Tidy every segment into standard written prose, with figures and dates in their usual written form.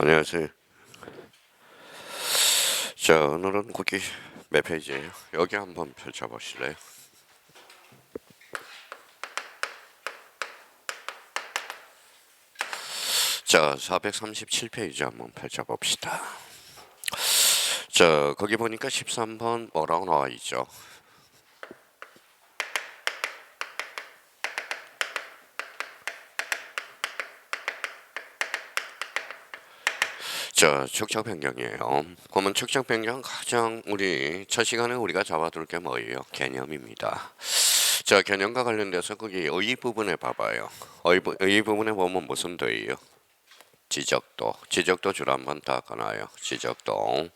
안녕하세요. 자, 오늘은 거기 몇 페이지예요? 여기 한번 펼쳐보실래요? 자, 437페이지 한번 펼쳐봅시다. 자, 거기 보니까 13번 뭐라고 나와 있죠? 자, 축적 변경이에요. 그러면 축적 변경 가장 우리 첫 시간에 우리가 잡아둘 게 뭐예요? 개념입니다. 자, 개념과 관련돼서 거기 의 부분에 봐봐요. 의 부분에 보면 무슨 도예요? 지적도. 지적도 줄 한번 닦아놔요. 지적도.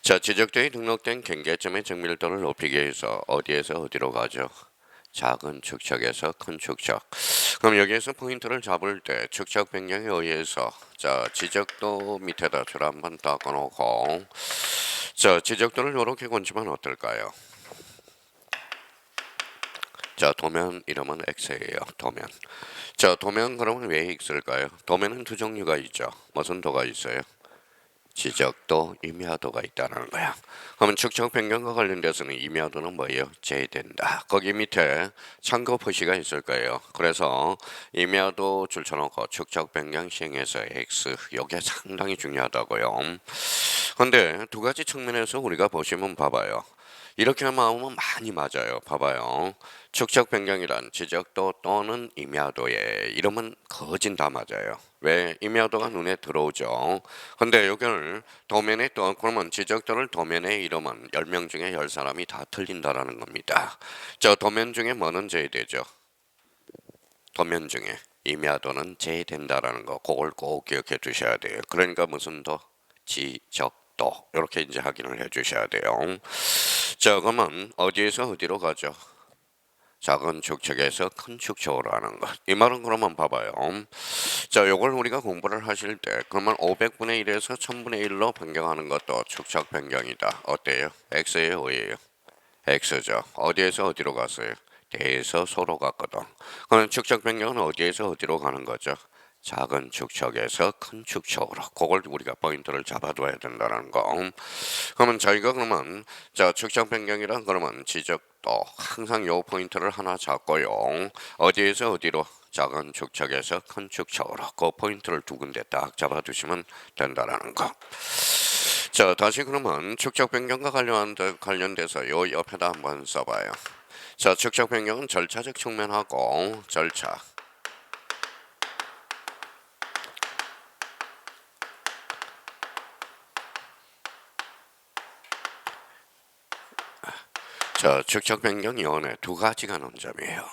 자, 지적도에 등록된 경계점의 정밀도를 높이기 위해서 어디에서 어디로 가죠? 작은 축척에서 큰 축척. 그럼 여기에서 포인트를 잡을 때 축척 변경에 의해서 자, 지적도 밑에다 줄 한번 닦아놓고 자, 지적도를 이렇게 건지면 어떨까요? 자, 도면 이름은 X예요. 도면. 자, 도면 그러면 왜 X일까요? 도면은 두 종류가 있죠. 무슨 도가 있어요? 지적도, 임야도가 있다는 거야. 그러면 축척 변경과 관련돼서는 임야도는 뭐예요? 제외된다. 거기 밑에 참고 표시가 있을 거예요. 그래서 임야도 줄쳐놓고 축척 변경 시행해서 X 이게 상당히 중요하다고요. 근데 두 가지 측면에서 우리가 보시면 봐봐요. 이렇게 하면 많이 맞아요. 봐봐요. 축척 변경이란 지적도 또는 임야도의 이름은 거진 다 맞아요. 왜? 임야도가 눈에 들어오죠. 근데 여기를 도면에 또 그러면 지적도를 도면에 이름은 10명 중에 10사람이 다 틀린다라는 겁니다. 저 도면 중에 뭐는 제외되죠? 도면 중에 임야도는 제외된다라는 거. 그걸 꼭 기억해 두셔야 돼요. 그러니까 무슨 도? 지적도. 이렇게 이제 확인을 해 주셔야 돼요. 자, 그러면 어디에서 어디로 가죠? 작은 축척에서 큰 축척으로 하는 것. 이 말은 그러면 봐봐요. 자, 요걸 우리가 공부를 하실 때 그러면 500분의 1에서 1000분의 1로 변경하는 것도 축척 변경이다. 어때요? X예요, Y예요? X죠. 어디에서 어디로 갔어요? 대에서 소로 갔거든. 그럼 축척 변경은 어디에서 어디로 가는 거죠? 작은 축척에서 큰 축척으로. 그걸 우리가 포인트를 잡아둬야 된다는 거. 그러면 저희가 그러면 자, 축척 변경이란 그러면 지적도 항상 요 포인트를 하나 잡고요. 어디에서 어디로? 작은 축척에서 큰 축척으로. 그 포인트를 두 군데 딱 잡아두시면 된다라는 거. 자, 다시 그러면 축척 변경과 관련돼서 요 옆에다 한번 써봐요. 자, 축척 변경은 절차적 측면하고 절차. 자, 축척 변경 이원에 두 가지가 논점이에요.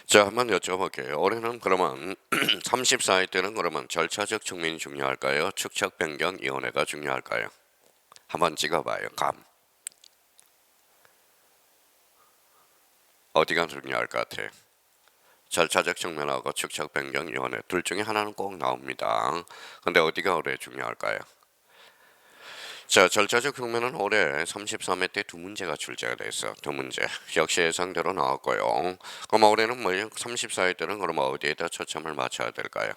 자, 한번 여쭤볼게요. 올해는 그러면 34회 때는 그러면 절차적 측면이 중요할까요? 축척 변경 이원회가 중요할까요? 한번 찍어봐요. 감. 어디가 중요할 것 같아요? 절차적 측면하고 축척 변경 이원회 둘 중에 하나는 꼭 나옵니다. 근데 어디가 올해 중요할까요? 자, 절차적 측면은 올해 33회 때 두 문제가 출제가 됐어. 두 문제. 역시 예상대로 나왔고요. 그럼 올해는 뭐예요? 34회 때는 그럼 어디에다 초점을 맞춰야 될까요?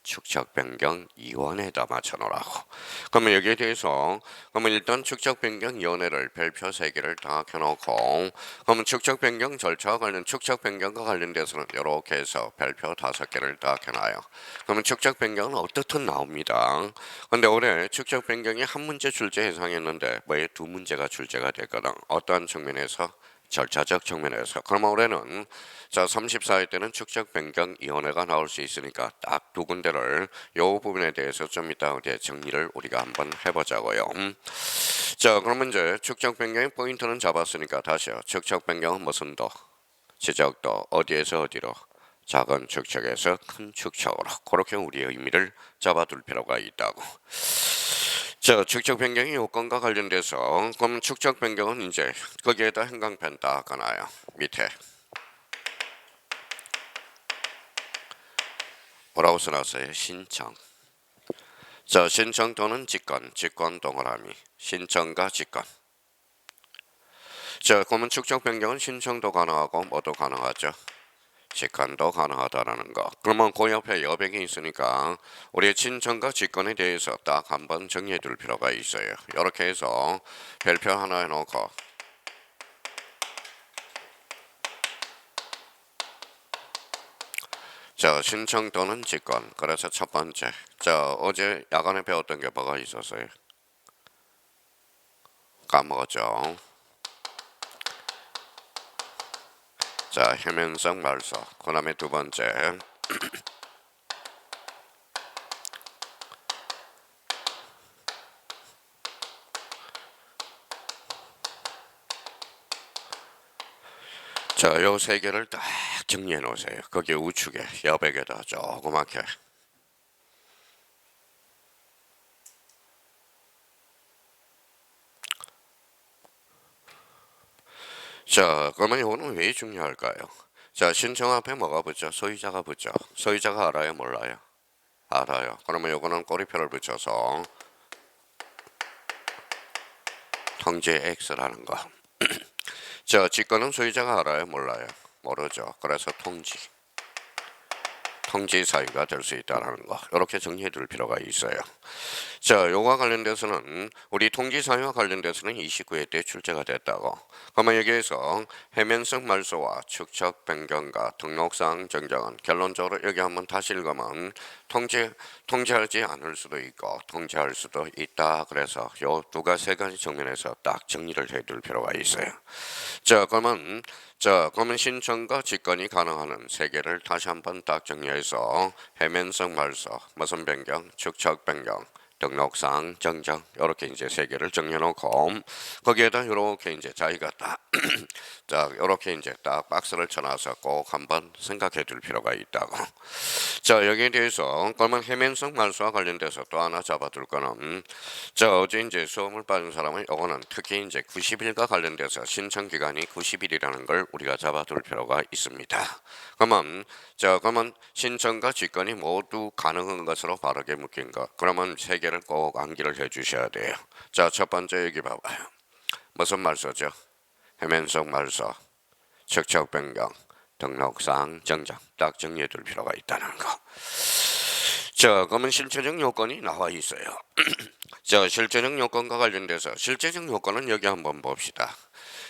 축척 변경 이원에다 맞춰놓으라고. 그러면 여기에 대해서 그러면 일단 축척 변경 이원회를 별표 3개를 딱 해놓고 그러면 축척 변경 절차와 관련 축척 변경과 관련돼서는 이렇게 해서 별표 5개를 딱 해놔요. 그러면 축척 변경은 어떻든 나옵니다. 근데 올해 축척 변경이 한 문제 출제 예상했는데 왜 두 문제가 출제가 됐거든. 어떠한 측면에서? 절차적 측면에서. 그러면 올해는 자 34회 때는 축척 변경 위원회가 나올 수 있으니까 딱 두 군데를 요 부분에 대해서 좀 이따 정리를 우리가 한번 해보자고요. 자, 그러면 이제 축척 변경의 포인트는 잡았으니까 다시요. 축척 변경은 무슨 도? 지적도 어디에서 어디로? 작은 축척에서 큰 축척으로. 그렇게 우리의 의미를 잡아둘 필요가 있다고. 자, 축척 변경의 요건과 관련돼서 그럼 축척 변경은 이제 거기에다 행강편 딱 하나요. 밑에 뭐라고 써놨어요? 신청. 자, 신청 또는 직권, 직권 동그라미. 신청과 직권. 자, 그러면 축척 변경은 신청도 가능하고 뭐도 가능하죠? 직관도 가능하다라는 거. 그러면 그 옆에 여백이 있으니까 우리의 친정과 직권에 대해서 딱 한번 정리해 둘 필요가 있어요. 이렇게 해서 별표 하나 해놓고 자, 신청 또는 직권. 그래서 첫 번째. 자, 어제 야간에 배웠던 게 뭐가 있었어요? 까먹었죠? 자, 해면성 말소. 그 다음에 두 번째. 자, 요 세 개를 딱 정리해 놓으세요. 거기 우측에, 여백에다 조그맣게. 자, 그러면 이거는 왜 중요할까요? 자, 신청 앞에 뭐가 붙죠? 소유자가 붙죠. 소유자가 알아요? 몰라요? 알아요. 그러면 요거는 꼬리표를 붙여서 통지 X라는 거. 자, 직권은 소유자가 알아요? 몰라요? 모르죠. 그래서 통지 사유가 될 수 있다는 거. 이렇게 정리해 둘 필요가 있어요. 자, 요거와 관련돼서는 우리 통지 사유와 관련돼서는 29회 때 출제가 됐다고. 그러면 여기에서 해면성 말소와 축척 변경과 등록사항 정정은 결론적으로 여기 한번 다시 읽으면 통지하지 않을 수도 있고 통지할 수도 있다. 그래서 요 세 가지 측면에서 딱 정리를 해둘 필요가 있어요. 자, 그러면 신청과 직권이 가능한 세 개를 다시 한번 딱 정리해서 해면성 말소, 무슨 변경, 축척 변경, 등록사항 정정 이렇게 이제 세 개를 정해놓고 거기에다 이렇게 이제 자기가 딱 자, 이렇게 이제 딱 박스를 쳐놔서 꼭 한번 생각해둘 필요가 있다고. 자, 여기에 대해서 그러면 해면성 말소와 관련돼서 또 하나 잡아둘 거는 자, 어제 이제 수험을 받은 사람은 이거는 특히 이제 90일과 관련돼서 신청 기간이 90일이라는 걸 우리가 잡아둘 필요가 있습니다. 그러면 신청과 직권이 모두 가능한 것으로 바르게 묶인 것. 그러면 세 개를 꼭 암기를 해주셔야 돼요. 자, 첫 번째 여기 봐봐요. 무슨 말소죠? 해면성 말소, 축척 변경, 등록사항 정정 딱 정리해둘 필요가 있다는 거. 자, 그러면 실체적 요건이 나와 있어요. 자, 실체적 요건과 관련돼서 실체적 요건은 여기 한번 봅시다.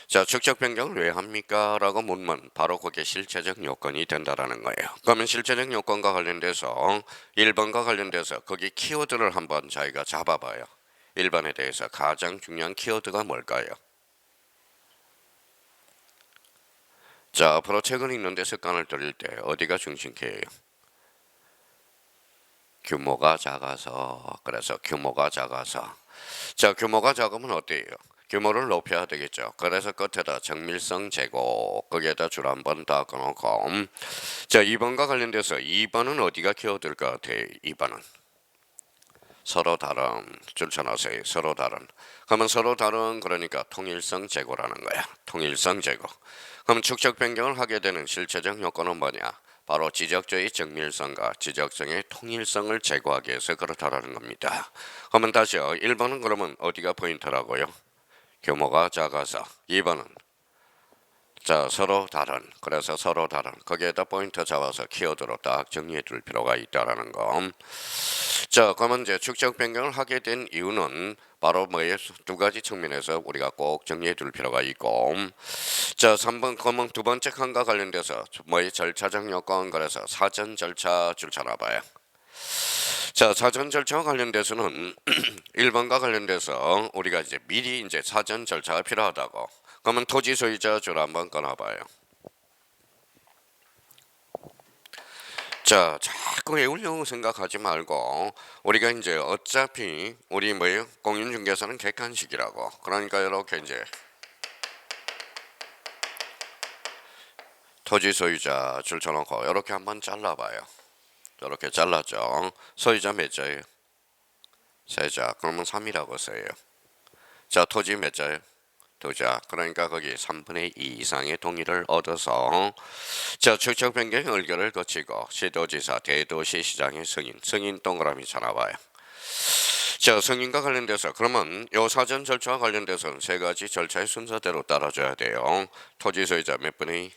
자, 축척 변경을 왜 합니까? 라고 묻면 바로 그게 실체적 요건이 된다라는 거예요. 그러면 실체적 요건과 관련돼서 1번과 관련돼서 거기 키워드를 한번 자기가 잡아봐요. 1번에 대해서 가장 중요한 키워드가 뭘까요? 자, 앞으로 책을 읽는데 습관을 들일 때 어디가 중심키예요? 규모가 작아서. 그래서 규모가 작아서. 자, 규모가 작으면 어때요? 규모를 높여야 되겠죠. 그래서 끝에다 정밀성 제고 거기에다 줄 한번 다 꺼놓고 자, 2번과 관련돼서 2번은 어디가 키워드일 것 같아요? 2번은 서로 다른 줄 쳐놓으세요. 서로 다른. 그러면 서로 다른 그러니까 통일성 제고라는 거야. 통일성 제고. 그럼 축적 변경을 하게 되는 실체적 요건은 뭐냐? 바로 지적조의 정밀성과 지적성의 통일성을 제고하기 위해서 그렇다라는 겁니다. 그러면 다시요. 1번은 그러면 어디가 포인트라고요? 규모가 작아서. 2번은 자, 서로 다른. 그래서 서로 다른. 거기에다 포인트 잡아서 키워드로 딱 정리해 둘 필요가 있다라는 거. 자, 그러면 이제 축적 변경을 하게 된 이유는 바로 뭐예요? 두 가지 측면에서 우리가 꼭 정리해 둘 필요가 있고. 자, 3번 그러면 두 번째 칸과 관련돼서 뭐의 절차적 요건 그래서 사전 절차 줄 쳐놔 봐요. 자, 사전 절차와 관련돼서는 1번과 관련돼서 우리가 이제 미리 이제 사전 절차가 필요하다고. 그러면 토지 소유자 줄 한번 꺼놔봐요. 자, 자꾸 외우려고 생각하지 말고 우리가 이제 어차피 우리 뭐예요? 공인중개사는 객관식이라고. 그러니까 이렇게 이제 토지 소유자 줄 쳐놓고 이렇게 한번 잘라봐요. 이렇게 잘랐죠. 소유자 몇 자예요? 세 자. 그러면 3이라고 써요. 자, 토지 몇 자예요? 두 자. 그러니까 거기 3분의 2 이상의 동의를 얻어서 자, 축척 변경 의결을 거치고 시도지사, 대도시시장의 승인 동그라미 쳐놔봐요. 자, 승인과 관련돼서 그러면 요 사전 절차와 관련돼서는 세 가지 절차의 순서대로 따라줘야 돼요. 토지 소유자 몇 분의 2?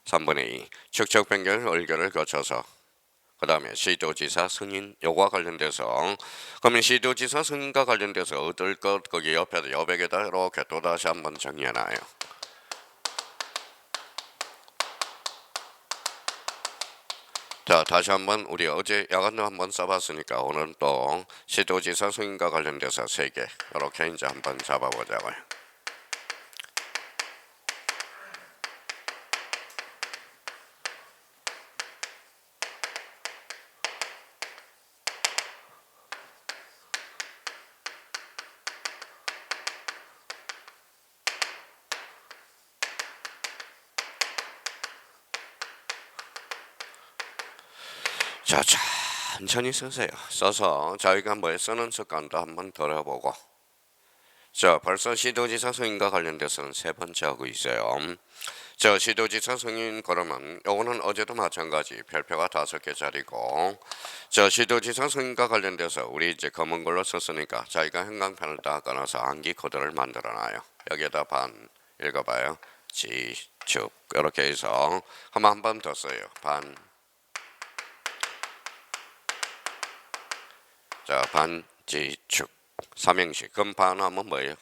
3분의 2 축적 변경 의결을 거쳐서 그 다음에 시도지사 승인 요거와 관련돼서 그러면 시도지사 승인과 관련돼서 얻을 것 거기 옆에다 여백에다 이렇게 또다시 한번 정리해놔요. 자, 다시 한번 우리 어제 야간도 한번 써봤으니까 오늘 또 시도지사 승인과 관련돼서 3개 이렇게 이제 한번 잡아보자고요. 자, 천천히 쓰세요. 써서 저희가 뭐에 쓰는 습관도 한번 들어보고. 자, 벌써 시도지사 승인과 관련돼서는 3번째 하고 있어요. 자, 시도지사 승인 그러면 요거는 어제도 마찬가지 별표가 5개짜리고 자, 시도지사 승인과 관련돼서 우리 이제 검은 걸로 썼으니까 저희가 형광펜을 딱 꺼내서 암기 코드를 만들어놔요. 여기에다 반 읽어봐요. 지축 이렇게 해서 한 번 더 써요. 반 자, 반지축 삼행시 그럼 반하면 뭐예요?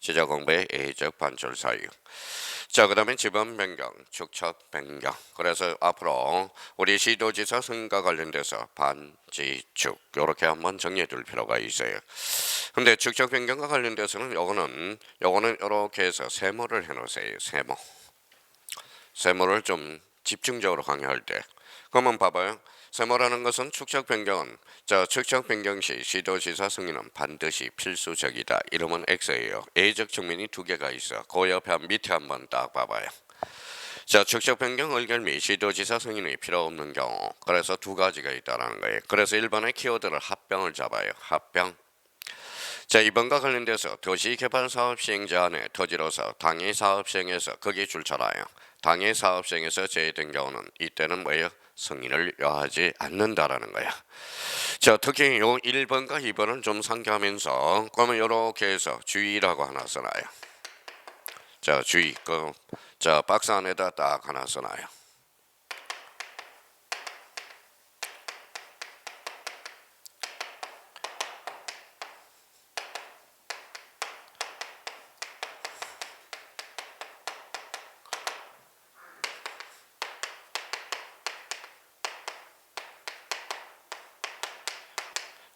지자 공부의 A적 반절 사유. 자, 그 다음에 지번 변경, 축척 변경. 그래서 앞으로 우리 시도지사 승인과 관련돼서 반지축 이렇게 한번 정리해 둘 필요가 있어요. 근데 축척 변경과 관련돼서는 요거는 이렇게 해서 세모를 해놓으세요. 세모를 좀 집중적으로 강의할 때. 그러면 봐봐요. 세모라는 것은 축척 변경은 축척 변경 시 시도지사 승인은 반드시 필수적이다. 이러면 X예요. A적 측면이 2개가 있어. 그 옆에 밑에 한번 딱 봐봐요. 자, 축척 변경 의결 및 시도지사 승인이 필요 없는 경우. 그래서 2가지가 있다라는 거예요. 그래서 1번의 키워드를 합병을 잡아요. 합병. 자, 이번과 관련돼서 도시개발사업 시행자 안에 토지로서 당해 사업 시행에서 거기에 줄쳐라요. 당해 사업 시행에서 제외된 경우는 이때는 뭐예요? 승인을 요하지 않는다라는 거야. 자, 특히 요 1번과 2번은 좀 상기하면서 그러면 이렇게 해서 주의라고 하나 써놔요. 자, 주의 자, 박스 안에다 딱 하나 써놔요.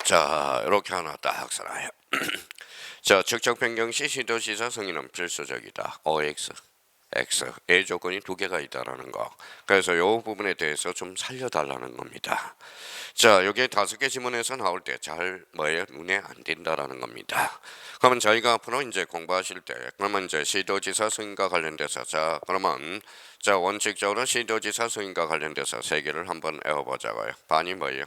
자, 이렇게 하나 딱 써놔요. 자, 축척 변경 시 시도지사 승인은 필수적이다. OX, X, A 조건이 2개가 있다라는 거. 그래서 이 부분에 대해서 좀 살려달라는 겁니다. 자, 여기 5개 지문에서 나올 때 잘 뭐예요? 눈에 안 띈다라는 겁니다. 그러면 저희가 앞으로 이제 공부하실 때 그러면 이제 시도지사 승인과 관련돼서 자, 그러면 자, 원칙적으로 시도지사 승인과 관련돼서 3개를 한번 외워보자고요. 반이 뭐예요?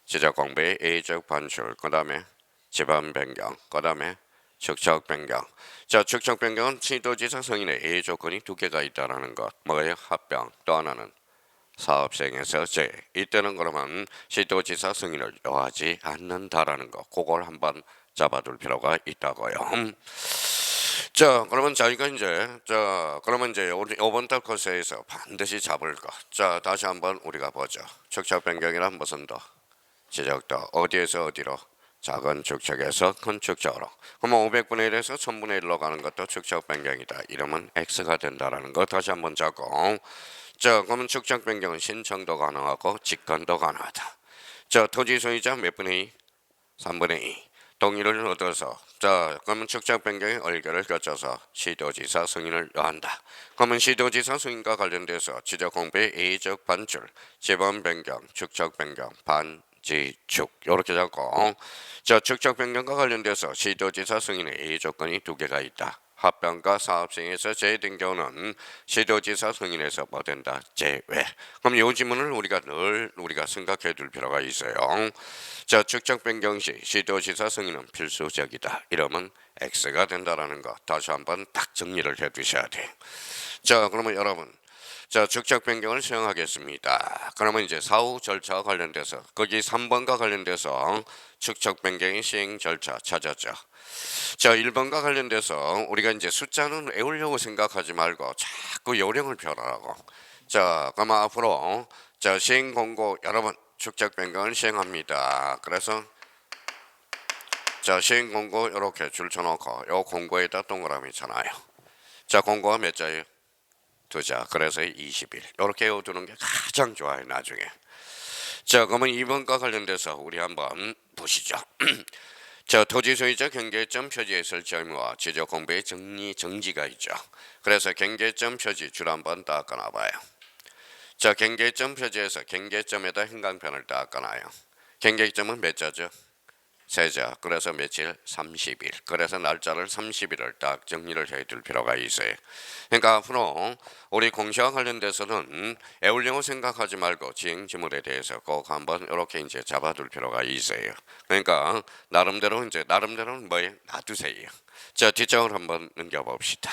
지적 공부의 A적 반출, 그 다음에 지번 변경, 그 다음에 축척 변경. 자, 축척 변경은 시도지사 승인의 A 조건이 2개가 있다라는 것. 뭐예요? 합병. 또 하나는 사업 시행에서 제. 이때는 그러면 시도지사 승인을 요하지 않는다라는 거. 그걸 한번 잡아둘 필요가 있다고요. 자, 그러면 저희가 이제 그러면 이제 이번 달 코스에서 반드시 잡을 것. 자, 다시 한번 우리가 보죠. 축척 변경이란 무슨 더? 지적도 어디에서 어디로? 작은 축척에서 큰 축척으로. 그러면 500분의 1에서 1000분의 1로 가는 것도 축척 변경이다. 이러면 X가 된다라는 거 다시 한번 잡고. 자, 그러면 축척 변경은 신청도 가능하고 직권도 가능하다. 자, 토지 소유자 몇 분의 2? 3분의 2. 동의를 얻어서 자, 그러면 축척 변경의 의결을 거쳐서 시도지사 승인을 요한다. 그러면 시도지사 승인과 관련돼서 지적 공부의 A적 반출, 지번 변경, 축척 변경, 반지축 이렇게 잡고 자, 축척 변경과 관련돼서 시도지사 승인의 A 조건이 2개가 있다. 합병과 사업시행에서 제외된 경우는 시도지사 승인에서 뭐 된다? 제외. 그럼 이 지문을 우리가 늘 생각해 둘 필요가 있어요. 자, 축척 변경 시 시도지사 승인은 필수적이다. 이러면 X가 된다라는 거 다시 한번 딱 정리를 해 두셔야 돼요. 자, 그러면 여러분 자, 축척 변경을 수행하겠습니다. 그러면 이제 사후 절차와 관련돼서 거기 3번과 관련돼서 축척 변경의 시행 절차 찾았죠. 자, 1번과 관련돼서 우리가 이제 숫자는 외우려고 생각하지 말고 자꾸 요령을 펴라고. 자, 그럼 앞으로 자 시행 공고 여러분 축적 변경을 시행합니다. 그래서 자 시행 공고 이렇게 줄 쳐놓고 요 공고에다 동그라미 쳐놔요. 자 공고가 몇 자예요? 2자. 그래서 20일 이렇게 외워두는 게 가장 좋아요 나중에. 자 그러면 2번과 관련돼서 우리 한번 보시죠. 자 토지 소유자 경계점 표지에 설치 의무와 지적 공부의 정지가 있죠. 그래서 경계점 표지 줄 한번 닦아놔봐요. 자 경계점 표지에서 경계점에다 행간편을 닦아놔요. 경계점은 몇 자죠? 3자. 그래서 며칠? 30일. 그래서 날짜를 30일을 딱 정리를 해둘 필요가 있어요. 그러니까 앞으로 우리 공시와 관련돼서는 애울령어 생각하지 말고 지행지물에 대해서 꼭 한번 이렇게 이제 잡아둘 필요가 있어요. 그러니까 나름대로는 뭐예요? 놔두세요. 자 뒷장을 한번 넘겨봅시다.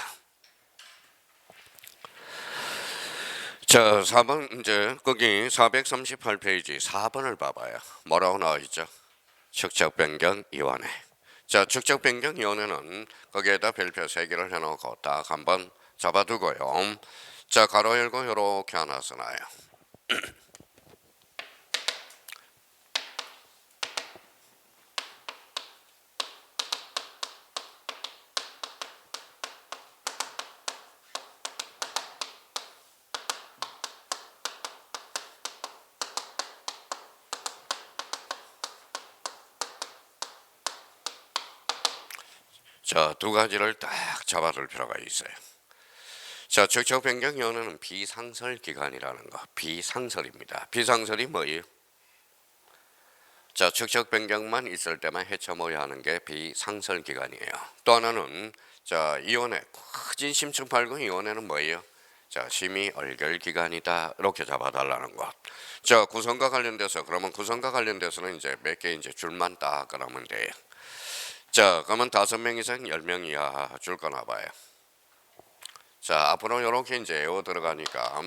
자 4번 이제 거기 438페이지 4번을 봐봐요. 뭐라고 나와 있죠? 축적변경위원회. 자 축적변경위원회는 거기에다 별표 3개를 해놓고 딱 한번 잡아두고요. 자 가로 열고 이렇게 하나 써놔요. 자 두 가지를 딱 잡아둘 필요가 있어요. 자 축적변경위원회는 비상설기관이라는 거. 비상설입니다. 비상설이 뭐예요? 자 축적변경만 있을 때만 헤쳐모여야 하는 게 비상설기관이에요. 또 하나는 자 위원회 크진 심층팔군 위원회는 뭐예요? 자 심의 얼결 기간이다 이렇게 잡아달라는 것. 자 구성과 관련돼서 그러면 구성과 관련돼서는 이제 몇 개 이제 줄만 딱 그러면 돼요. 자 그러면 5명 이상 10명 이하 줄 거나 봐요. 자 앞으로 이렇게 이제 외워 들어가니까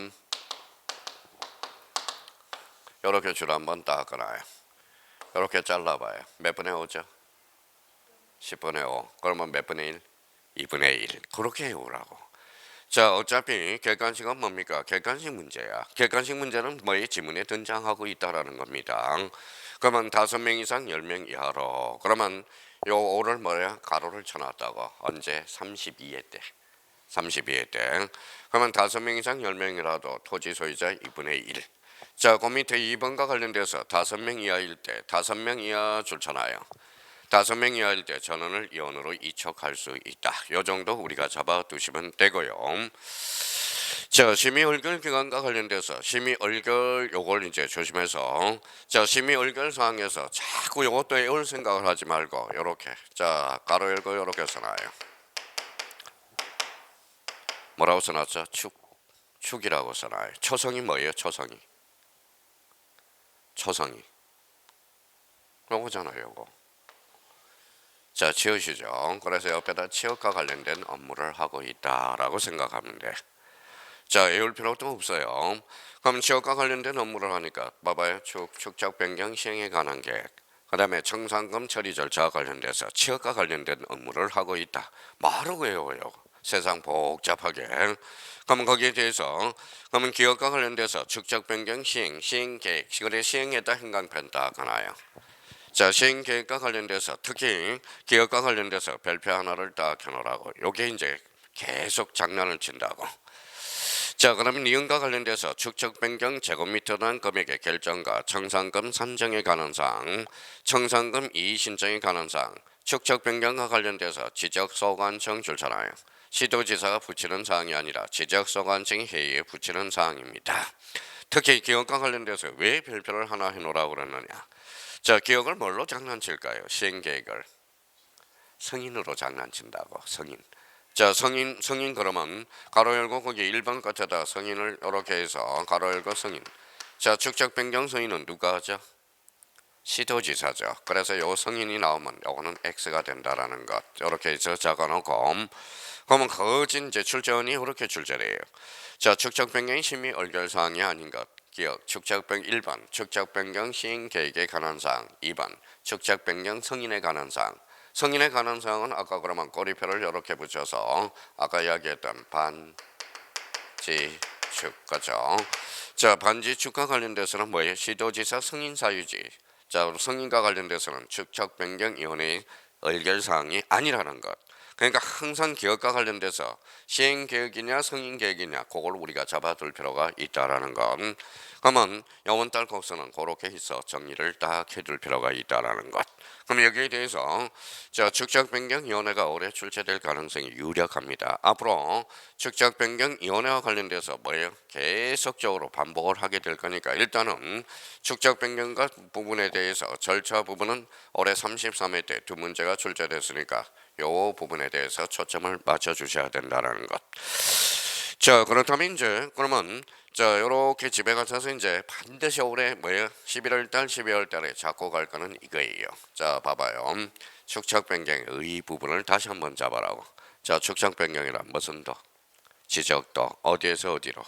이렇게 줄 한번 딱 끊어요. 이렇게 잘라봐요. 몇 분의 5죠? 10분의 5. 그러면 몇 분의 1? 2분의 1. 그렇게 외우라고. 자 어차피 객관식은 뭡니까? 객관식 문제야. 객관식 문제는 뭐의 지문에 등장하고 있다라는 겁니다. 그러면 5명 이상 10명 이하로. 그러면 요 5를 뭐야? 가로를 쳐놨다고. 언제? 32회 때. 32회 때. 그러면 5명 이상 10명이라도 토지 소유자 2분의 1. 자, 그 밑에 2번과 관련돼서 5명 이하일 때 5명 이하 줄잖아요. 5명 이하일 때 전원을 이원으로 이촉할 수 있다. 요 정도 우리가 잡아두시면 되고요. 자, 심의 얼결 기간과 관련돼서 심의 얼결 요걸 이제 조심해서 자, 심의 얼결 사항에서 자꾸 요것도 외울 생각을 하지 말고 요렇게 자, 가로 열고 요렇게 써놔요. 뭐라고 써놨죠? 축이라고 써놔요. 초성이 뭐예요? 초성이 요거잖아요. 요거. 자 치읓이죠. 그래서 옆에다 치읓과 관련된 업무를 하고 있다라고 생각하면 돼. 자 외울 필요도 없어요. 그럼 치읓과 관련된 업무를 하니까 봐봐요. 축적 변경 시행에 관한 계획. 그 다음에 청산금 처리 절차와 관련돼서 치읓과 관련된 업무를 하고 있다. 뭐하러 외워요? 세상 복잡하게. 그러면 거기에 대해서 그러면 기업과 관련돼서 축적 변경 시행 계획 그래 시행에다 행간편 딱 하나요. 자 시행 계획과 관련돼서 특히 기업과 관련돼서 별표 하나를 딱 해놓으라고. 요게 이제 계속 장난을 친다고. 자 그러면 이윤과 관련돼서 축적 변경 제곱미터 단 금액의 결정과 청산금 산정에 관한 사항, 청산금 이의 신청에 관한 사항, 축적 변경과 관련돼서 지적소관청 줄잖아요. 시도지사가 붙이는 사항이 아니라 지적소관청이 회의에 붙이는 사항입니다. 특히 기업과 관련돼서 왜 별표를 하나 해놓으라고 그러느냐. 자 기업을 뭘로 장난칠까요? 시행계획을 성인으로 장난친다고. 성인. 자 성인 그러면 가로 열고 거기 1번 끝에다 성인을 이렇게 해서 가로 열고 성인. 자 축적 변경 성인은 누가 하죠? 시도지사죠. 그래서 요 성인이 나오면 요거는 X가 된다라는 것. 이렇게 해서 적어놓고 그러면 거진 이제 출제원이 이렇게 출제래요. 자 축적 변경이 심의 얼결 사항이 아닌 것. 기억 축적 변경 1번 축적 변경 시행 계획에 관한 사항. 2번 축적 변경 성인에 관한 사항. 성인에 관한 사항은 아까 그러면 꼬리표를 이렇게 붙여서 아까 이야기했던 반지 축, 그죠? 자, 반지 축과 관련돼서는 뭐예요? 시도지사 승인 사유지. 자, 승인과 관련돼서는 축척 변경 위원회의 의결 사항이 아니라는 것. 그러니까 항상 기업과 관련돼서 시행 계획이냐 승인 계획이냐 그걸 우리가 잡아둘 필요가 있다라는 것. 그러면 이번 달 곡선은 그렇게 해서 정리를 딱 해둘 필요가 있다라는 것. 그럼 여기에 대해서 축적 변경 위원회가 올해 출제될 가능성이 유력합니다. 앞으로 축적 변경 위원회와 관련돼서 뭐예요? 계속적으로 반복을 하게 될 거니까 일단은 축적 변경과 부분에 대해서 절차 부분은 올해 33회 때 두 문제가 출제됐으니까 요 부분에 대해서 초점을 맞춰 주셔야 된다는 것. 자, 그렇다면 이제 그러면 요렇게 집에 가셔서 이제 반드시 올해 뭐예요? 11월 달, 12월 달에 잡고 갈 거는 이거예요. 자, 봐봐요. 축척 변경의 부분을 다시 한번 잡아라고. 자, 축척 변경이란 무슨 도? 지적도 어디에서 어디로?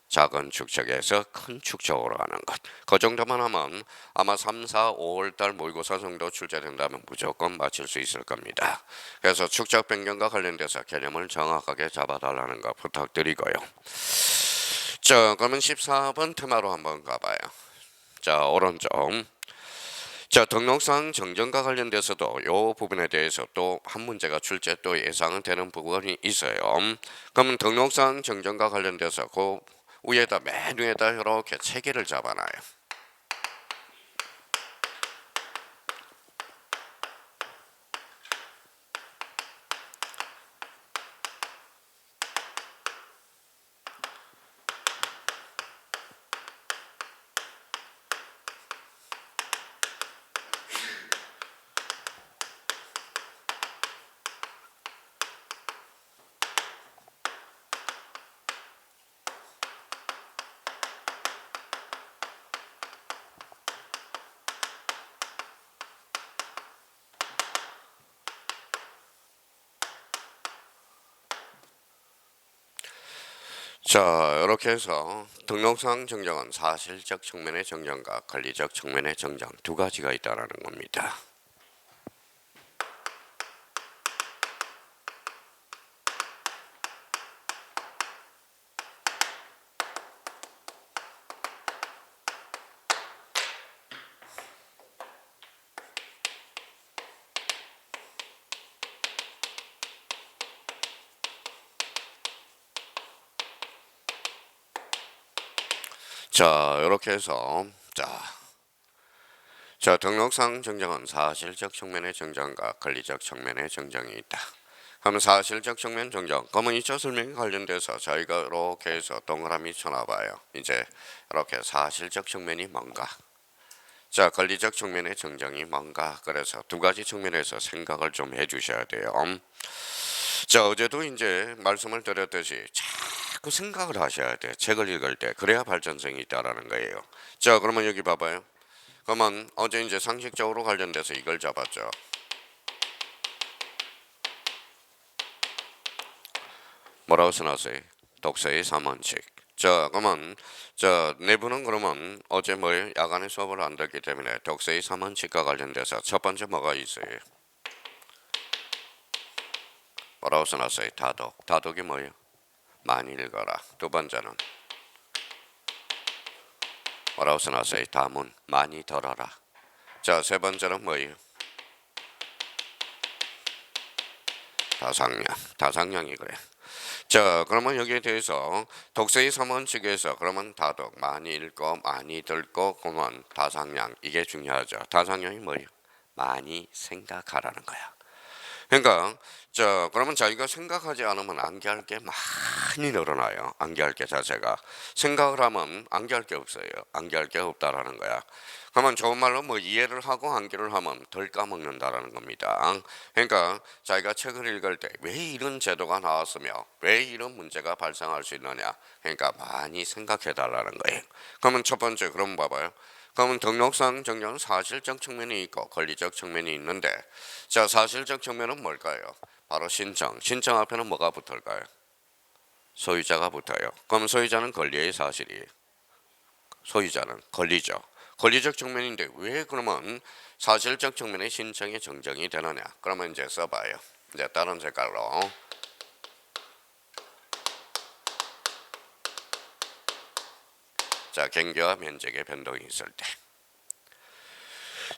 작은 축척에서 큰 축척으로 가는 것. 그 정도만 하면 아마 3, 4, 5월 달 모의고사 정도 출제된다면 무조건 맞출 수 있을 겁니다. 그래서 축척 변경과 관련돼서 개념을 정확하게 잡아달라는 거 부탁드리고요. 자, 그러면 14번 테마로 한번 가봐요. 자, 오른쪽. 자, 등록상 정정과 관련돼서도 이 부분에 대해서 또 한 문제가 출제 또 예상은 되는 부분이 있어요. 그러면 등록상 정정과 관련돼서 그 위에다 맨 위에다 이렇게 체계를 잡아놔요. 자, 이렇게 해서 등록상 정정은 사실적 측면의 정정과 권리적 측면의 정정 두 가지가 있다는 겁니다. 자, 이렇게 해서 자, 등록상 정정은 사실적 측면의 정정과 권리적 측면의 정정이 있다. 그러면 사실적 측면 정정. 그러면 2차 설명에 관련돼서 저희가 이렇게 해서 동그라미 쳐놔봐요. 이제 이렇게 사실적 측면이 뭔가. 자, 권리적 측면의 정정이 뭔가. 그래서 두 가지 측면에서 생각을 좀 해주셔야 돼요. 자, 어제도 이제 말씀을 드렸듯이 자꾸 생각을 하셔야 돼. 책을 읽을 때. 그래야 발전성이 있다라는 거예요. 자, 그러면 여기 봐봐요. 그러면 어제 이제 상식적으로 관련돼서 이걸 잡았죠. 뭐라고 써놨어요? 독서의 3원칙. 자, 그러면 내부는 그러면 어제 뭐예요? 야간에 수업을 안 듣기 때문에 독서의 3원칙과 관련돼서 첫 번째 뭐가 있어요? 뭐라고 써놨어요? 다독. 다독이 뭐예요? 많이 읽어라. 두 번째는 뭐라고 써놨어요? 다문. 많이 들어라. 자, 세 번째는 뭐예요? 다상량. 다상량이 그래. 자, 그러면 여기에 대해서 독서의 3원칙에서 그러면 다독, 많이 읽고 많이 듣고 그러면 다상량 이게 중요하죠. 다상량이 뭐예요? 많이 생각하라는 거야. 그러니까 그러면 자기가 생각하지 않으면 암기할 게 많이 늘어나요. 암기할 게 자체가 생각을 하면 암기할 게 없어요. 암기할 게 없다라는 거야. 그러면 좋은 말로 뭐 이해를 하고 암기를 하면 덜 까먹는다라는 겁니다. 그러니까 자기가 책을 읽을 때 왜 이런 제도가 나왔으며 왜 이런 문제가 발생할 수 있느냐. 그러니까 많이 생각해 달라는 거예요. 그러면 첫 번째 그럼 봐봐요. 그러면 등록상 정정은 사실적 측면이 있고 권리적 측면이 있는데 자, 사실적 측면은 뭘까요? 바로 신청. 신청 앞에는 뭐가 붙을까요? 소유자가 붙어요. 그럼 소유자는 권리의 사실이에요. 소유자는 권리죠. 권리적 측면인데 왜 그러면 사실적 측면의 신청이 정정이 되느냐? 그러면 이제 써봐요. 이제 다른 색깔로. 자, 경계와 면적의 변동이 있을 때.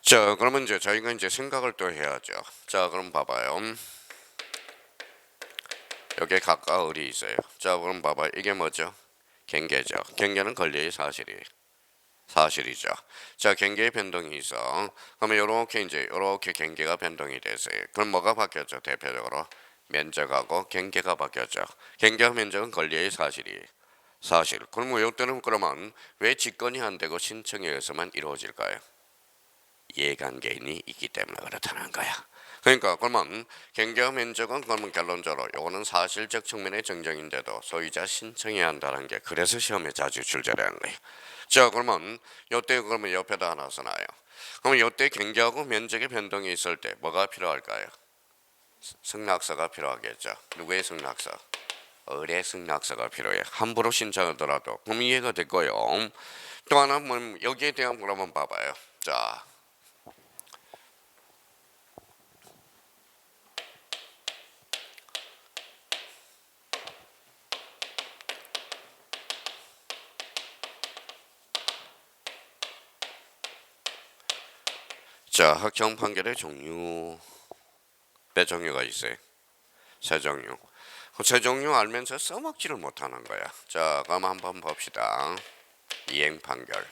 자, 그러면 이제 저희가 이제 생각을 또 해야죠. 자, 그럼 봐봐요. 여기에 각각 을이 있어요. 자, 그럼 봐봐요. 이게 뭐죠? 경계죠. 경계는 권리의 사실이죠. 자, 경계의 변동이 있어. 그러면 요렇게 이제 요렇게 경계가 변동이 됐어요. 그럼 뭐가 바뀌었죠? 대표적으로 면적하고 경계가 바뀌었죠. 경계와 면적은 권리의 사실. 그러면 요때는 그러면 왜 직권이 안 되고 신청에 의해서만 이루어질까요? 이해관계인이 있기 때문에 그렇다는 거야. 그러니까 그러면 경계와 면적은 그러면 결론적으로 요거는 사실적 측면의 정정인데도 소유자 신청해야 한다는 게 그래서 시험에 자주 출제되는 거예요. 자, 그러면 요때 그러면 옆에다 하나 써놔요. 그러면 요때 경계하고 면적의 변동이 있을 때 뭐가 필요할까요? 승낙서가 필요하겠죠. 누구의 승낙서? 을의 승낙서가 필요해. 함부로 신청하더라도. 그럼 이해가 됐고요. 또 하나 뭐 여기에 대한 그러면 봐봐요. 자, 확정 판결의 종류 몇 종류가 있어요? 세 종류. 그 세 종류 알면서 써먹지를 못하는 거야. 자, 그럼 한번 봅시다. 이행 판결,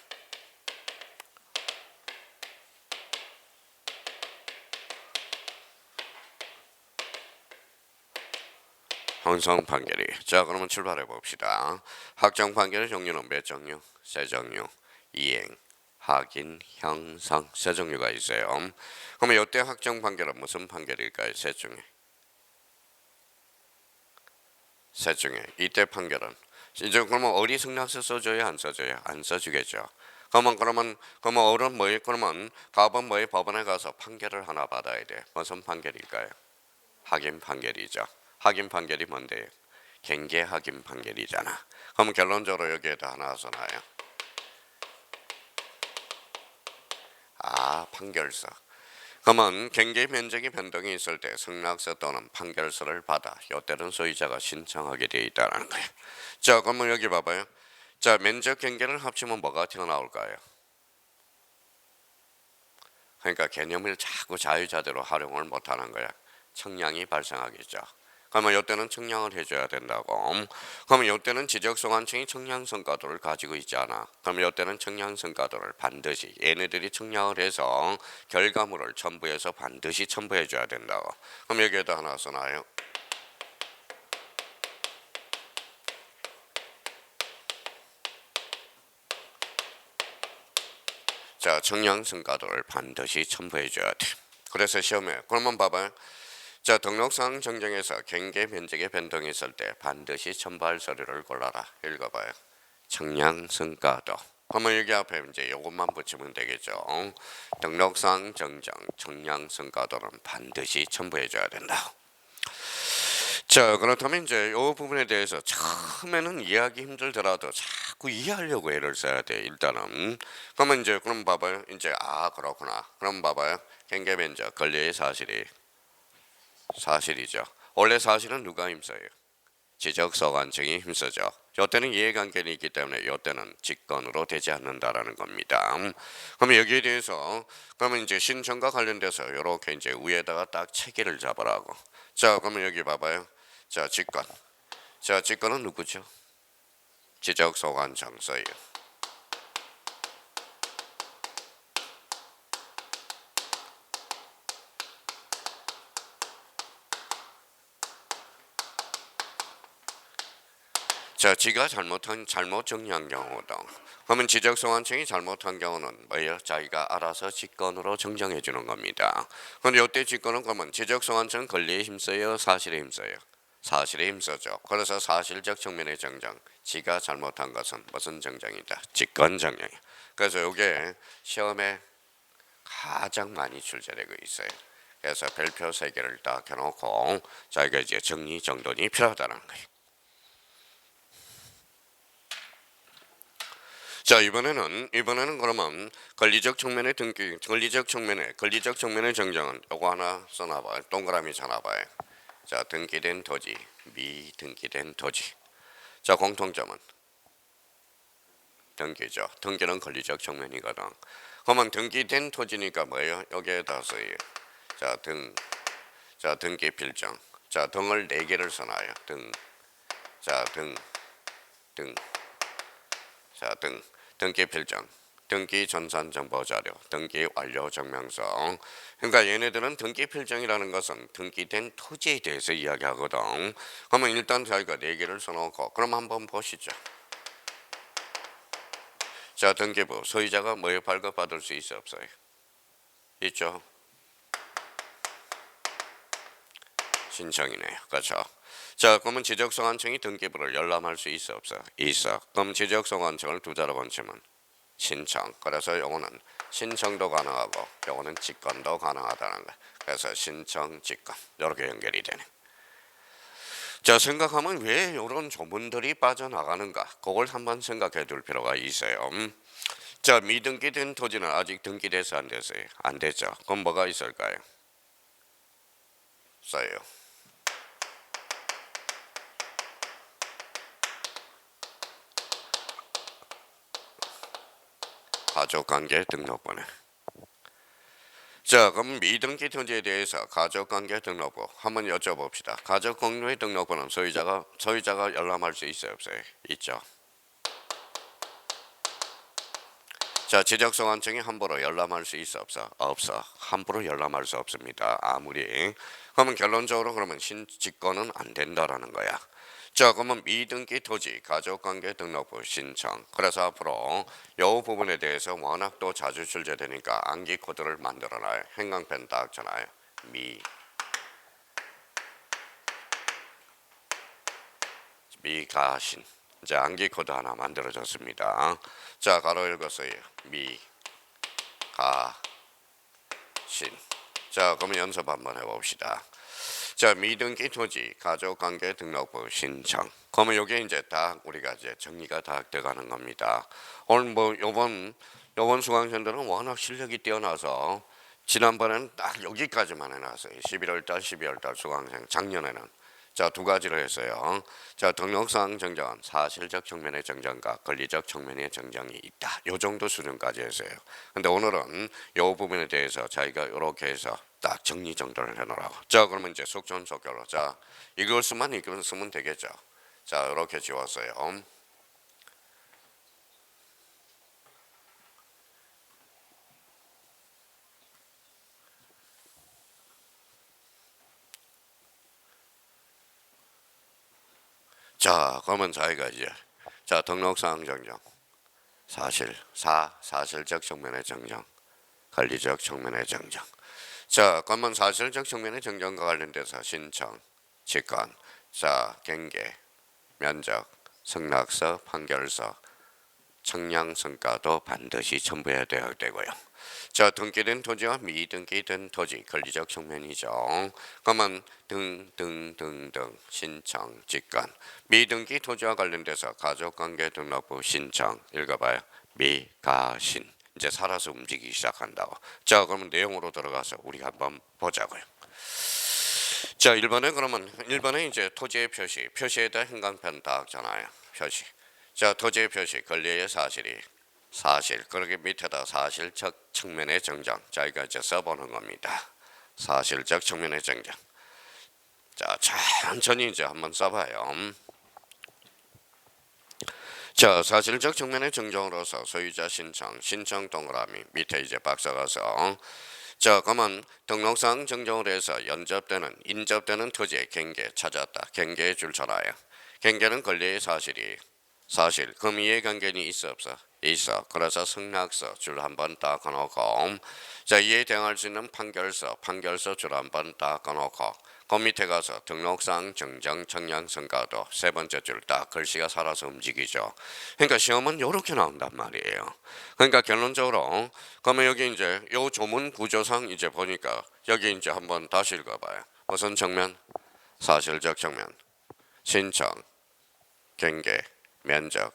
형성 판결이. 자, 그러면 출발해 봅시다. 확정 판결의 종류는 몇 종류? 세 종류. 이행, 확인, 형성 세 종류가 있어요. 그러면 이때 확정 판결은 무슨 판결일까요? 셋 중에. 이때 판결은 이제 그러면 어리 승낙서 써줘야 안 써줘야 안 써주겠죠. 그러면 어른 뭐에 그러면 갑은 뭐에 법원에 가서 판결을 하나 받아야 돼. 무슨 판결일까요? 확인 판결이죠. 확인 판결이 뭔데요? 경계 확인 판결이잖아. 그럼 결론적으로 여기에다 하나 써놔요. 판결서. 그러면 경계 면적의 변동이 있을 때 승낙서 또는 판결서를 받아 이때는 소유자가 신청하게 되어 있다는 거예요. 자, 그러면 여기 봐봐요. 자, 면적 경계를 합치면 뭐가 튀어나올까요? 그러니까 개념을 자꾸 자유자재로 활용을 못하는 거야. 청량이 발생하겠죠. 그러면 이때는 청량을 해줘야 된다고. 그러면 이때는 지적소관청이 청량성가도를 가지고 있지 않아. 그러면 이때는 청량성가도를 반드시 얘네들이 청량을 해서 결과물을 첨부해서 반드시 첨부해줘야 된다고. 그럼 여기에다 하나 써놔요. 자, 청량성가도를 반드시 첨부해줘야 돼. 그래서 시험에 그러면 봐봐요. 자, 등록상 정정에서 경계 면적의 변동이 있을 때 반드시 첨부할 서류를 골라라. 읽어봐요. 청량성가도. 그러면 여기 앞에 이제 요것만 붙이면 되겠죠. 등록상 정정, 청량성가도는 반드시 첨부해줘야 된다. 자, 그렇다면 이제 이 부분에 대해서 처음에는 이해하기 힘들더라도 자꾸 이해하려고 애를 써야 돼. 일단은. 그러면 이제 그럼 봐봐요. 이제 그렇구나. 그럼 봐봐요. 경계 면적 권리의 사실이죠. 원래 사실은 누가 힘써요? 지적소관청이 힘쓰죠. 이때는 이해관계는 있기 때문에 이때는 직권으로 되지 않는다라는 겁니다. 그러면 여기에 대해서 그러면 이제 신청과 관련돼서 이렇게 이제 위에다가 딱 체계를 잡으라고. 자, 그러면 여기 봐봐요. 자, 직권. 자, 직권은 누구죠? 지적소관청 써요. 자, 지가 잘못 정리한 경우도. 그러면 지적소관청이 잘못한 경우는 뭐예요? 자기가 알아서 직권으로 정정해 주는 겁니다. 그런데 이때 직권은 그러면 지적소관청은 권리에 힘써요? 사실에 힘써요? 사실에 힘써죠. 그래서 사실적 측면의 정정. 지가 잘못한 것은 무슨 정정이다? 직권 정정이에요. 그래서 이게 시험에 가장 많이 출제되고 있어요. 그래서 별표 3개를 딱 해놓고 자기가 이제 정리 정돈이 필요하다는 거예요. 자, 이번에는 그러면 권리적 측면의 등기, 권리적 측면의 정정은 요거 하나 써놔봐요. 동그라미 쳐놔봐요. 자, 등기된 토지, 미등기된 토지. 자, 공통점은 등기죠. 등기는 권리적 측면이거든. 그러면 등기된 토지니까 뭐예요? 여기에다 써요. 자, 자, 등기 필정. 자, 등을 4개를 써놔요. 자, 자, 등기 필정. 등기 전산 정보 자료, 등기 완료 증명서. 그러니까 얘네들은 등기 필정이라는 것은 등기된 토지에 대해서 이야기하거든. 그러면 일단 저희가 4개를 써놓고 그럼 한번 보시죠. 자, 등기부 소유자가 뭐에 발급받을 수 있어 없어요? 있죠. 신청이네요. 그렇죠. 자, 그러면 지적소관청이 등기부를 열람할 수 있어 없어? 있어. 그럼 지적소관청을 2자로 번치면 신청. 그래서 요거는 신청도 가능하고 요거는 직권도 가능하다는 거야. 그래서 신청, 직권 이렇게 연결이 되네. 자, 생각하면 왜 이런 조문들이 빠져나가는가? 그걸 한번 생각해 둘 필요가 있어요. 자, 미등기된 토지는 아직 등기돼서 안 됐어요. 안 됐죠. 그럼 뭐가 있을까요? 써요. 가족관계 등록번호. 자, 그럼 미등기 토지에 대해서 가족관계 등록부 한번 여쭤봅시다. 가족공유의 등록부는 소유자가 열람할 수 있어요, 없어요? 있죠. 자, 지적소관청이 함부로 열람할 수 있어 없어? 없어. 함부로 열람할 수 없습니다. 아무리. 그러면 결론적으로 그러면 신직권은 안 된다라는 거야. 자, 그러면 미등기 토지 가족관계 등록부 신청. 그래서 앞으로 이 부분에 대해서 워낙 또 자주 출제되니까 암기 코드를 만들어놔요. 행강펜 딱 잖아요. 미가신. 이제 암기 코드 하나 만들어졌습니다. 자, 가로 읽었어요. 미가신. 자, 그러면 연습 한번 해봅시다. 자, 미등기 토지 가족관계 등록부 신청. 그러면 여기 이제 다 우리가 이제 정리가 다 돼가는 겁니다. 오늘 뭐 요번 수강생들은 워낙 실력이 뛰어나서 지난번에는 딱 여기까지만 해놨어요. 11월달, 12월달 수강생. 작년에는 자, 2가지로 했어요. 자, 등록상 정정은 사실적 측면의 정정과 권리적 측면의 정정이 있다. 요 정도 수준까지 했어요. 근데 오늘은 요 부분에 대해서 저희가 이렇게 해서 딱 정리 정돈을 해놓으라고. 자, 그러면 이제 속전속결로. 자, 이걸 쓰면 되겠죠. 자, 이렇게 지웠어요. 자, 그러면 저희가 이제 자, 등록상 정정. 사실적 측면의 정정, 권리적 측면의 정정. 자, 그러면 사실적 측면의 정정과 관련돼서 신청, 직권, 자, 경계, 면적, 승낙서, 판결서, 청량성과도 반드시 첨부해야 되고요. 자, 등기된 토지와 미등기된 토지 권리적 측면이죠. 그러면 등등 신청, 직권, 미등기 토지와 관련돼서 가족관계 등록부 신청 읽어봐요. 미가신. 이제 살아서 움직이기 시작한다고. 자, 그러면 내용으로 들어가서 우리 한번 보자고요. 자, 1번에 이제 토지의 표시에다 행강편 다 하잖아요. 표시. 자, 토지의 표시, 권리의 사실. 그렇게 밑에다 사실적 측면의 정정. 저희가 이제 써보는 겁니다. 사실적 측면의 정정. 자, 천천히 이제 한번 써봐요. 자, 사실적 측면의 정정으로서 소유자 신청 동그라미 밑에 이제 박사 가서 자, 그러면 등록상 정정을 해서 인접되는 토지의 경계 찾았다. 경계의 줄 쳐놔요. 경계는 권리의 사실. 그럼 이해관계는 있어 없어? 있어. 그래서 승낙서 줄 한번 딱 꺼놓고 자, 이에 대응할 수 있는 판결서 줄 한번 딱 꺼놓고 그 밑에 가서 등록상 정정 청량성과도 3번째 줄 딱 글씨가 살아서 움직이죠. 그러니까 시험은 이렇게 나온단 말이에요. 그러니까 결론적으로 그러면 여기 이제 요 조문 구조상 이제 보니까 여기 이제 한번 다시 읽어봐요. 무슨 측면? 사실적 측면. 신청, 경계, 면적,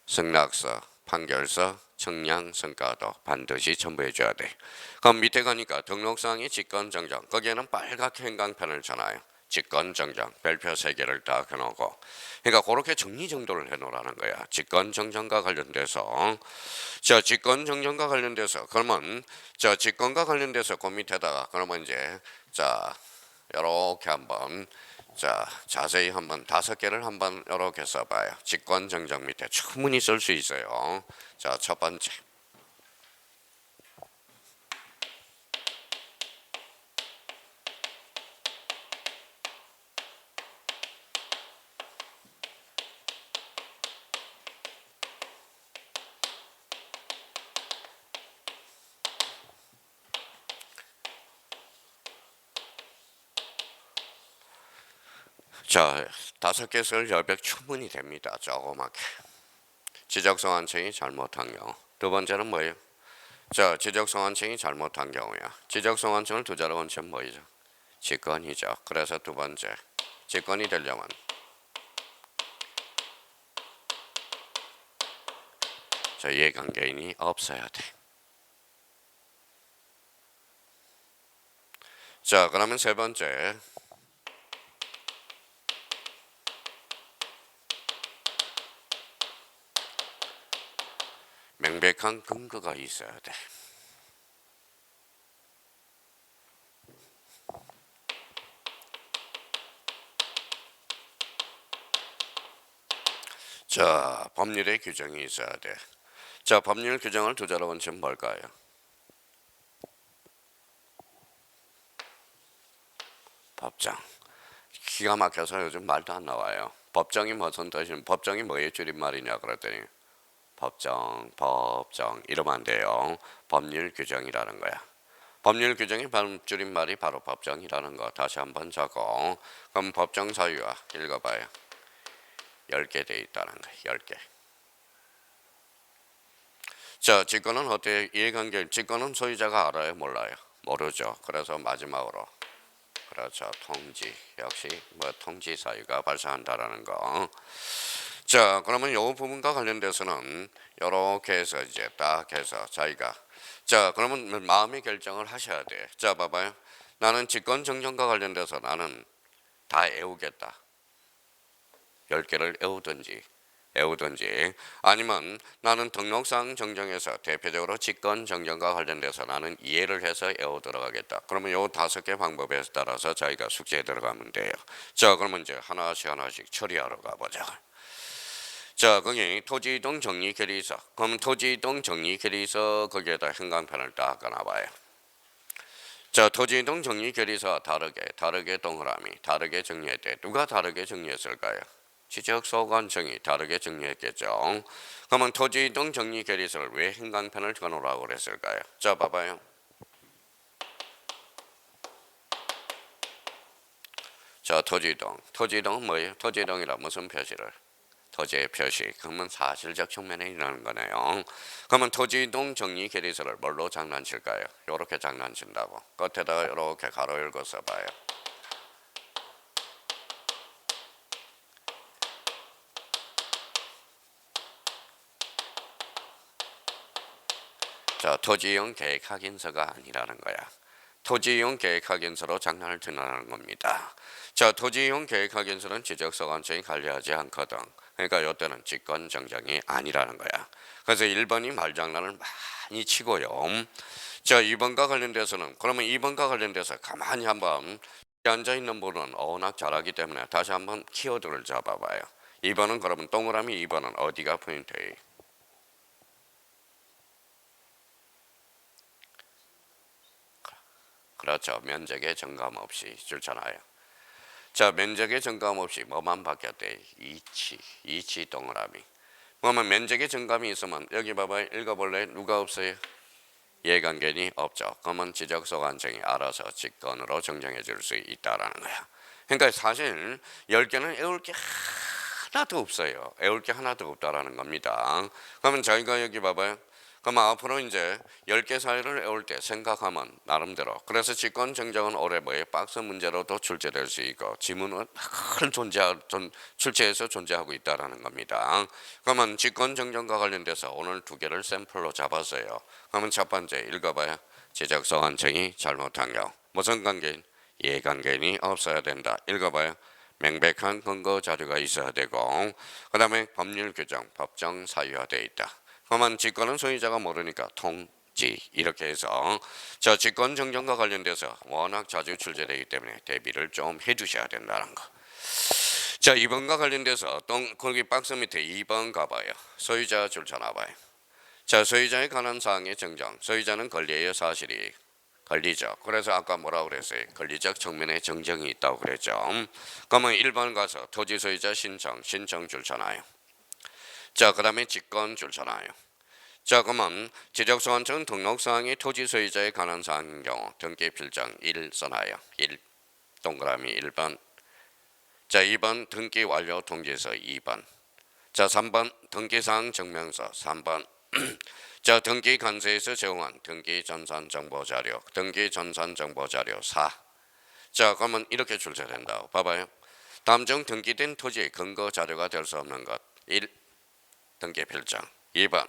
승낙서, 판결서, 청량성과도 반드시 첨부해줘야 돼. 그럼 밑에 가니까 등록상의 직권정정 거기에는 빨갛게 행강편을 쳐놔요. 직권정정 별표 3개를 딱 해놓고, 그러니까 그렇게 정리정돈을 해놓으라는 거야. 직권정정과 관련돼서. 자, 직권정정과 관련돼서 그러면 자, 직권과 관련돼서 그 밑에다가 그러면 이제 자 이렇게 한번 자 자세히 한번 5개를 한번 이렇게 써봐요. 직권정정 밑에 충분히 쓸 수 있어요. 자, 첫 번째. 자, 5개 쓸 여백 충분히 됩니다. 조그맣게. 지적성 한층이 잘못한 경우. 두 번째는 뭐예요? 자, 지적성 한층이 잘못한 경우야. 지적성 한층을 두 자로 원치면 뭐이죠? 직권이죠. 그래서 두 번째, 직권이 되려면 자, 이해관계인이 없어야 돼. 자, 그러면 세 번째, 명백한 근거가 있어야 돼. 자, 법률의 규정이 있어야 돼. 자, 법률 규정을 두 자로 원치면 뭘까요? 법정. 기가 막혀서 요즘 말도 안 나와요. 법정이 무슨 뜻이냐? 법정이 뭐의 줄임말이냐 그랬더니 법정, 법정 이러면 안 돼요. 법률 규정이라는 거야. 법률 규정의 줄임말이 바로 법정이라는 거. 다시 한번 적어. 그럼 법정 사유와 읽어봐요. 10개 돼 있다는 거야. 10개. 자, 직권은 어때? 이해관계. 직권은 소유자가 알아요? 몰라요? 모르죠. 그래서 마지막으로 그렇죠. 통지. 역시 뭐 통지 사유가 발생한다라는 거. 자, 그러면 이 부분과 관련돼서는 이렇게 해서 이제 딱 해서 자기가 자, 그러면 마음의 결정을 하셔야 돼. 자, 봐봐요. 나는 직권 정정과 관련돼서 나는 다 애우겠다. 10개를 애우든지 아니면 나는 등록상 정정에서 대표적으로 직권 정정과 관련돼서 나는 이해를 해서 애워 들어가겠다. 그러면 요 5개 방법에 따라서 자기가 숙제에 들어가면 돼요. 자, 그러면 이제 하나씩 처리하러 가보자. 자, 거기 토지이동 정리결의서. 그럼 토지이동 정리결의서 거기에다 형광펜을 딱 꺼놔봐요. 자, 토지이동 정리결의서 다르게 동그라미, 다르게 정리했대. 누가 다르게 정리했을까요? 지적소관청이 다르게 정리했겠죠. 그러면 토지이동 정리결의서를 왜 형광펜을 꺼놓으라고 그랬을까요? 자, 봐봐요. 자, 토지이동은 뭐예요? 토지이동이라 무슨 표시를? 토지의 표시. 그러면 사실적 측면에 일어나는 거네요. 그러면 토지이동 정리결의서를 뭘로 장난칠까요? 이렇게 장난친다고. 끝에다가 이렇게 가로 열고 써봐요. 자, 토지이용 계획 확인서가 아니라는 거야. 토지이용 계획 확인서로 장난을 치는 겁니다. 자, 토지이용 계획 확인서는 지적소관청이 관리하지 않거든. 그러니까 이때는 직권 정정이 아니라는 거야. 그래서 1번이 말장난을 많이 치고요. 자, 2번과 관련돼서는 그러면 2번과 관련돼서 가만히 한번 앉아 있는 분은 워낙 잘하기 때문에 다시 한번 키워드를 잡아봐요. 2번은 그러면 동그라미 2번은 어디가 포인트예요? 그렇죠. 면적의 정감 없이 줄잖아요. 자, 면적의 정감 없이 뭐만 바뀌었대? 이치 동그라미. 그러면 면적의 정감이 있으면 여기 봐봐요. 읽어볼래? 누가 없어요? 이해관계인이 없죠. 그러면 지적소관청이 알아서 직권으로 정정해 줄 수 있다라는 거야. 그러니까 사실 10개는 애울 게 하나도 없어요. 애울 게 하나도 없다라는 겁니다. 그러면 저희가 여기 봐봐요. 그럼 앞으로 이제 10개 사유를 애울 때 생각하면 나름대로. 그래서 직권 정정은 올해 뭐에 박스 문제로도 출제될 수 있고 지문은 늘 출제해서 존재하고 있다라는 겁니다. 그러면 직권 정정과 관련돼서 오늘 2개를 샘플로 잡았어요. 그러면 첫 번째 읽어봐요. 지적소관청이 잘못한 경우 무슨 관계인? 이해관계인이 없어야 된다. 읽어봐요. 명백한 근거 자료가 있어야 되고, 그 다음에 법률 규정, 법정 사유화되어 있다. 그러면 직권은 소유자가 모르니까 통지 이렇게 해서 저 직권 정정과 관련돼서 워낙 자주 출제되기 때문에 대비를 좀 해주셔야 된다는 거. 자, 2번과 관련돼서 거기 박스 밑에 2번 가봐요. 소유자 줄 쳐놔봐요. 자, 소유자에 관한 사항의 정정. 소유자는 권리예요, 사실이? 권리죠. 그래서 아까 뭐라고 그랬어요? 권리적 측면에 정정이 있다고 그랬죠. 그러면 1번 가서 토지 소유자 신청 줄 쳐놔요. 자, 그 다음에 직권 줄 쳐놔요. 자, 그러면 지적소환청 등록사항이 토지 소유자에 관한 사항인 경우 등기 필정 1 써놔요. 1 동그라미 1번. 자, 2번 등기 완료 통지서 2번. 자, 3번 등기사항 증명서 3번. 자, 등기 관세에서 제공한 등기 전산 정보 자료, 등기 전산 정보 자료 4. 자, 그러면 이렇게 출제된다고 봐봐요. 다음 중 등기된 토지의 근거 자료가 될 수 없는 것. 1. 등기 필정. 2번.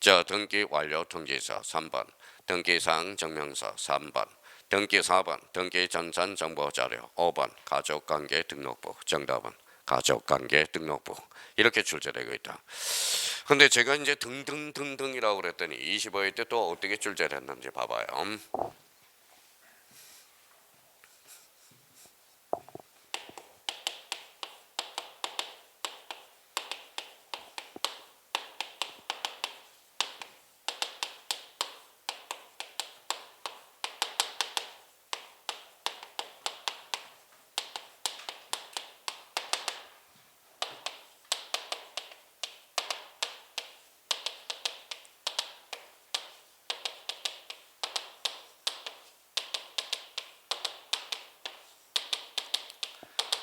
자, 등기 완료 통지서 3번. 등기사항 증명서 3번. 등기 4번. 등기 전산 정보 자료 5번. 가족관계 등록부. 정답은 가족관계 등록부. 이렇게 출제되고 있다. 근데 제가 이제 등등등등이라고 그랬더니 25회 때 또 어떻게 출제를 했는지 봐봐요.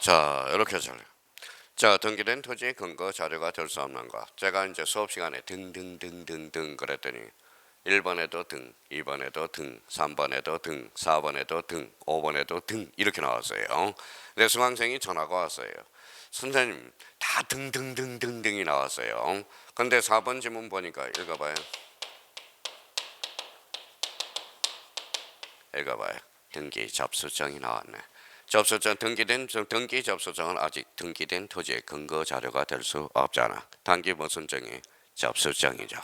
자, 이렇게 잘. 자, 등기된 토지의 근거 자료가 될 수 없는 것. 제가 이제 수업 시간에 등등등등등 그랬더니 1번에도 등, 2번에도 등, 3번에도 등, 4번에도 등, 5번에도 등 이렇게 나왔어요. 근데 수강생이 전화가 왔어요. 선생님 다 등등등등등이 나왔어요. 근데 4번 지문 보니까 읽어봐요. 읽어봐요. 등기 접수증이 나왔네. 접수증 등기된 등기 접수증은 아직 등기된 토지의 근거 자료가 될 수 없잖아. 단기 무슨 증이 접수증이죠.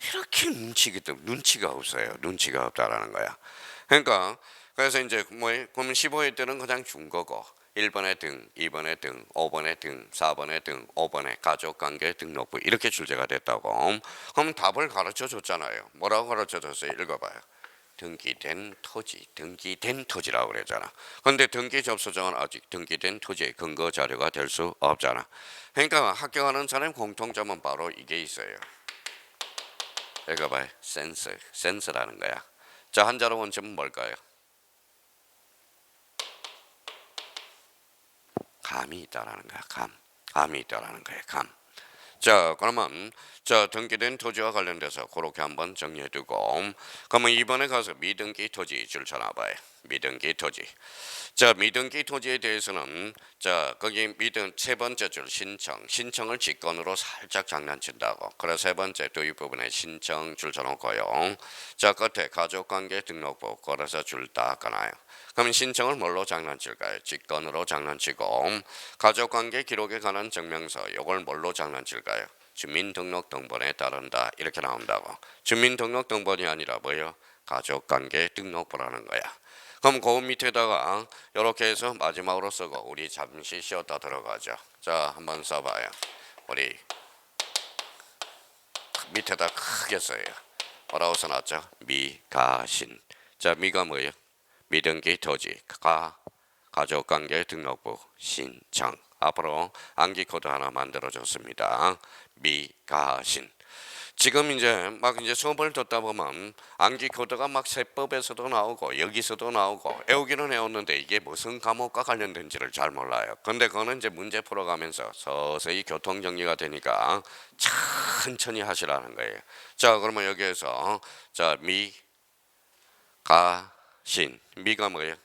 이렇게 눈치가 없어요. 눈치가 없다라는 거야. 그러니까 그래서 이제 그러면 15회 때는 그냥 준 거고 1번에 등, 2번에 등, 5번에 등, 4번에 등, 5번에 가족관계 등록부 이렇게 출제가 됐다고. 그럼 답을 가르쳐 줬잖아요. 뭐라고 가르쳐 줬어요? 읽어봐요. 등기된 토지라고 그랬잖아. 그런데 등기 접수증은 아직 등기된 토지의 근거 자료가 될 수 없잖아. 그러니까 합격하는 사람 공통점은 바로 이게 있어요. 읽어봐요. 센스라는 거야. 자, 한자로 원점은 뭘까요? 감이 있다라는 거야. 감이 있다라는 거야. 감. 자, 그러면 자 등기된 토지와 관련돼서 그렇게 한번 정리해두고, 그러면 이번에 가서 미등기 토지 줄 쳐놔봐요. 미등기 토지. 자, 미등기 토지에 대해서는 자 거기 세 번째 줄 신청을 직권으로 살짝 장난친다고. 그래서 세 번째 도입 부분에 신청 줄 쳐놓고요. 자, 끝에 가족관계 등록부 걸어서 줄 닦아놔요. 그럼 신청을 뭘로 장난칠까요? 직권으로 장난치고, 가족관계 기록에 관한 증명서 이걸 뭘로 장난칠까요? 주민등록등본에 따른다 이렇게 나온다고. 주민등록등본이 아니라 뭐예요? 가족관계 등록부라는 거야. 그럼 그 밑에다가 이렇게 해서 마지막으로 쓰고 우리 잠시 쉬었다 들어가죠. 자, 한번 써봐요. 우리 밑에다 크게 써요. 뭐라고 써놨죠? 미가신. 자, 미가 뭐예요? 미등기 토지, 가족관계 등록부, 신청. 앞으로 암기 코드 하나 만들어줬습니다. 미가신. 지금 이제 수업을 듣다 보면 암기 코드가 막 세법에서도 나오고 여기서도 나오고 외우기는 외웠는데 이게 무슨 과목과 관련된지를 잘 몰라요. 근데 그거는 이제 문제 풀어가면서 서서히 교통 정리가 되니까 천천히 하시라는 거예요. 자, 그러면 여기에서 자 미가신. 미가 뭐예요?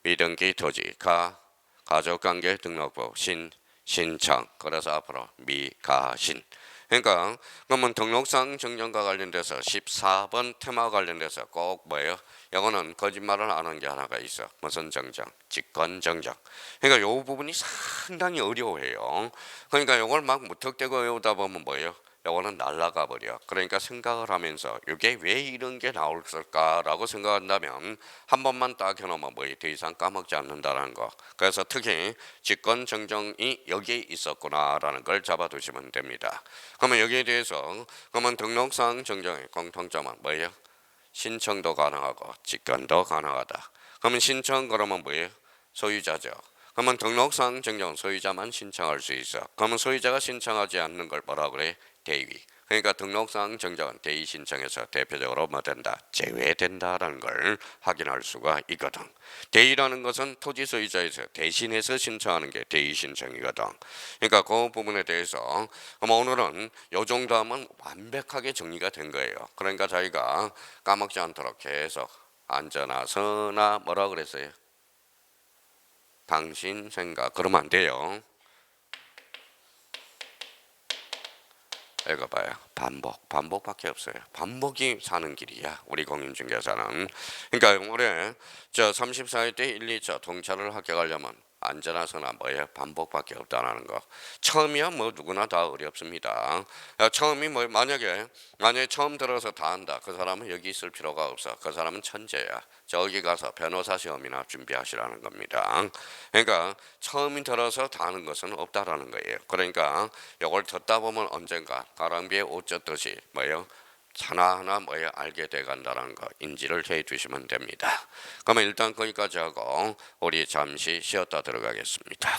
미등기 토지, 가족관계 등록부, 신청. 그래서 앞으로 미가신. 그러니까 그러면 등록상 정정과 관련돼서 14번 테마 관련돼서 꼭 뭐예요? 이거는 거짓말을 안 하는 게 하나가 있어. 무슨 정정? 직권 정정. 그러니까 요 부분이 상당히 어려워해요. 그러니까 이걸 막 무턱대고 외우다 보면 뭐예요? 요거는 날라가 버려. 그러니까 생각을 하면서 이게 왜 이런 게 나올까라고 생각한다면 한 번만 딱 해놓으면 뭐예요? 더 이상 까먹지 않는다는 거. 그래서 특히 직권 정정이 여기에 있었구나라는 걸 잡아두시면 됩니다. 그러면 여기에 대해서 그러면 등록상 정정의 공통점은 뭐예요? 신청도 가능하고 직권도 가능하다. 그러면 신청 그러면 뭐예요? 소유자죠. 그러면 등록상 정정 소유자만 신청할 수 있어. 그러면 소유자가 신청하지 않는 걸 뭐라 그래? 대위. 그러니까 등록상 정정은 대위 신청에서 대표적으로 뭐 된다? 제외된다라는 걸 확인할 수가 있거든. 대위라는 것은 토지 소유자에서 대신해서 신청하는 게 대위 신청이거든. 그러니까 그 부분에 대해서 오늘은 요 정도 하면 완벽하게 정리가 된 거예요. 그러니까 저희가 까먹지 않도록 계속 앉아나 서나 뭐라 그랬어요? 당신 생각 그러면 안 돼요. 읽어봐요. 반복밖에 없어요. 반복이 사는 길이야. 우리 공인중개사는. 그러니까 올해 저 34회 때 1, 2차 통찰을 합격하려면 안전하서나 뭐예요? 반복밖에 없다는 거. 처음이야 뭐 누구나 다 어렵습니다. 처음이 뭐 만약에 처음 들어서 다 한다. 그 사람은 여기 있을 필요가 없어. 그 사람은 천재야. 저기 가서 변호사 시험이나 준비하시라는 겁니다. 그러니까 처음이 들어서 다 하는 것은 없다라는 거예요. 그러니까 이걸 듣다 보면 언젠가 가랑비에 옷 젖듯이 뭐예요? 하나하나 뭐예요? 알게 돼 간다는 거 인지를 해 주시면 됩니다. 그러면 일단 거기까지 하고 우리 잠시 쉬었다 들어가겠습니다.